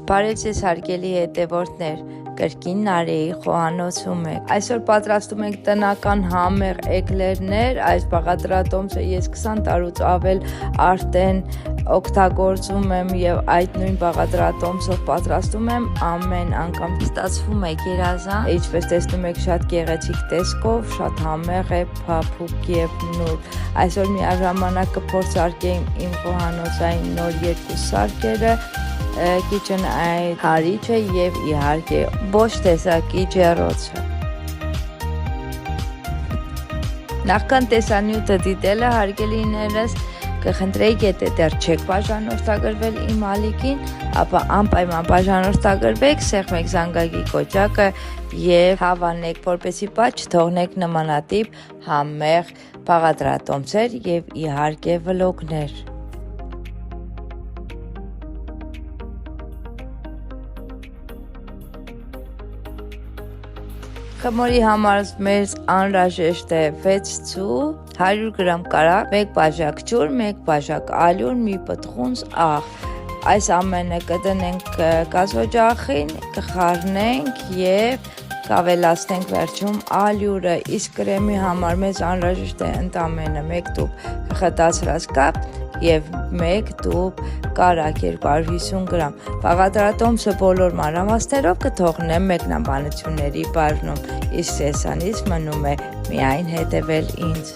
Բարև ձեզ հարգելի հետևորդներ, կրկին Նարեի խոհանոցում եք։ Այսօր պատրաստում ենք տնական համեղ էկլերներ, այս բաղադրատոմսը ես 20 տարուց ավել արդեն օգտագործում եմ եւ այդ նույն բաղադրատոմսով պատրաստում եմ ամեն անգամ ստացվում է գերազան, ինչպես տեսնում եք շատ գեղեցիկ տեսքով, շատ համեղ է, փափուկ եւ նուրբ։ Այսօր միաժամանակ կփորձարկենք իմ խոհանոցային նոր երկու սարքերը, KitchenAid հարիճը եւ իհարկե ոչ տեսակի ջեռոցը։ Նախքան տեսանյութը դիտելը հարգելիներս կխնդրեի, եթե դեռ չեք բաժանորդագրվել իմ ալիքին, ապա անպայման բաժանորդագրվեք, սեղմեք զանգակի կոճակը եւ հավանեք, որպեսզի բաց չթողնեք նմանատիպ համեղ բաղադրատոմսեր եւ իհարկե վլոգներ։ Խմորի համար մեզ անհրաժեշտ է 6 ցու, 100 գրամ կարագ, 1 բաժակ ջուր, 1 բաժակ ալյուր, մի պտղունց աղ։ Այս ամենը կդնենք գազօջախին, կխառնենք եւ կավելացնենք վերջում ալյուրը, իսկ կրեմի համար մեզ անհրաժեշտ է ընդամենը 1 տուփ խտացրած կապ եւ 1 տուփ կարագ 250 գրամ։ Բաղադրատոմսը բոլոր մանրամասներով կթողնեմ մեկնաբանությունների բաժնում, իսկ սեսանից մնում է միայն հետևել ինձ։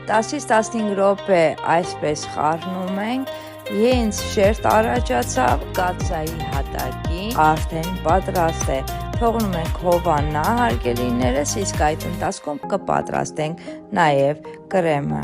Տասից 15 րոպե այսպես խառնում ենք, ինձ շերտ առաջացավ, կաթսայի հատակին արդեն պատրաստ է։ Թողնում ենք հովանա հարգելիներս, իսկ այդ ընթացքում կպատրաստենք նաև կրեմը։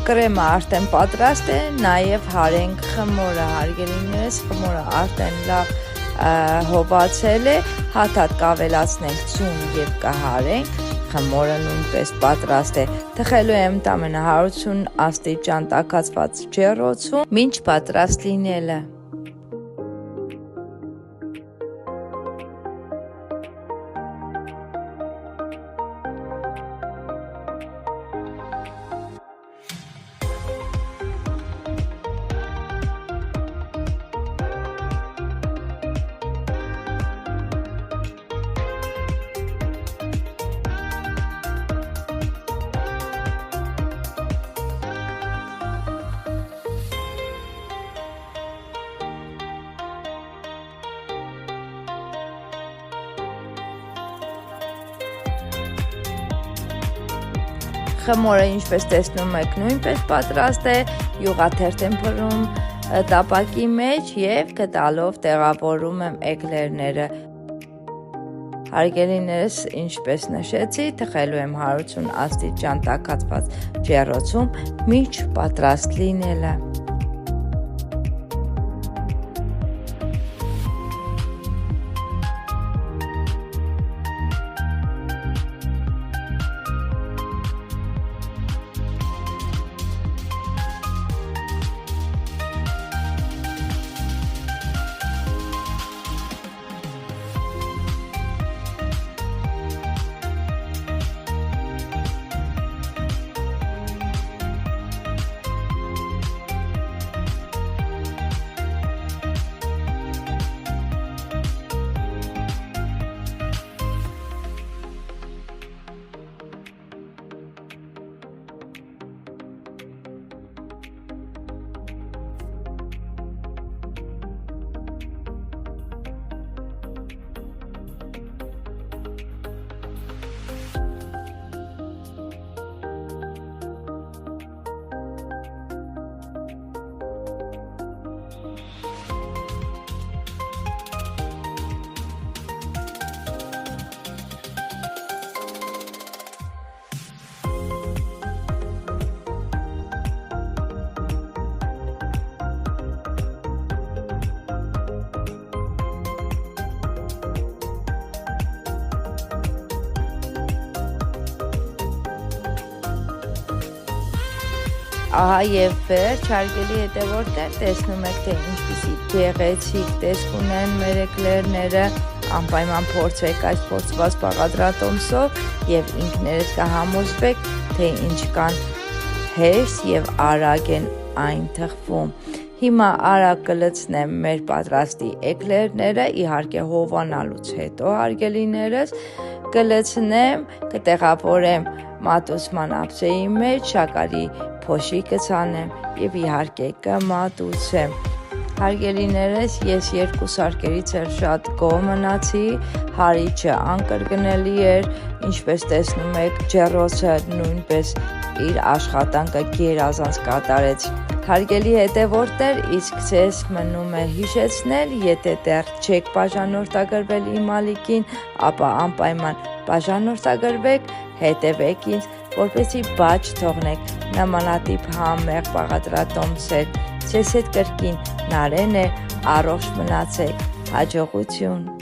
Կրեմը արդեն պատրաստ է, նաև հարենք խմորը հարգելիներս, խմորը արդեն լավ հոբացել է, հատ-հատ կավելացնենք ցուն եւ կհարենք, խմորը նույնպես պատրաստ է։ Թխելու եմ ընդամենը 180 աստիճան տաքացված ջեռոցում, մինչ պատրաստ լինելը։ Խմորը ինչպես տեսնում եք նույնպես պատրաստ է, յուղաթերթ եմ փռում տապակի մեջ և գդալով տեղավորում եմ էկլերները։ Հարգելիներս, ինչպես նշեցի, թխելու եմ 180 աստիճան տաքացված ջեռոցում մինչ պատրաստ լինելը։ Ահա և վերջ, հարգելի հետևորդներ, տեսնում եք, թե ինչպիսի գեղեցիկ տեսք ունեն մեր էկլերները, անպայման փորձեք այս փորձված բաղադրատոմսով և ինքներդ կհամոզվեք, թե ինչքան հեշտ և արագ են այն թխվում։ Հիմա արագ կլցնեմ մեր պատրաստի էկլերները, իհարկե հովանալուց հետո, հարգելիներս, կլցնեմ, կտեղավորեմ մատուցման ափսեի մեջ, շաքարի փոշի կցանեմ և իհարկե կմատուցեմ։ Հարգելիներս, ես 2 սարքերից էլ շատ գոհ մնացի, հարիճը անկրկնելի էր, ինչպես տեսնում եք, ջեռոցը նույնպես իր աշխատանքը գերազանց կատարեց։ Հարգելի հետևորդներ, իսկ ձեզ մնում է հիշեցնել, եթե դեռ չեք բաժանորդագրվել իմ ալիքին, ապա անպայման բաժանորդագրվեք, հետևեք ինձ, որպեսզի բաց չթողնեք նմանատիպ համեղ բաղադրատոմսեր։ Ձեզ հետ կրկին Նարեն է, առողջ մնացեք, հաջողություն։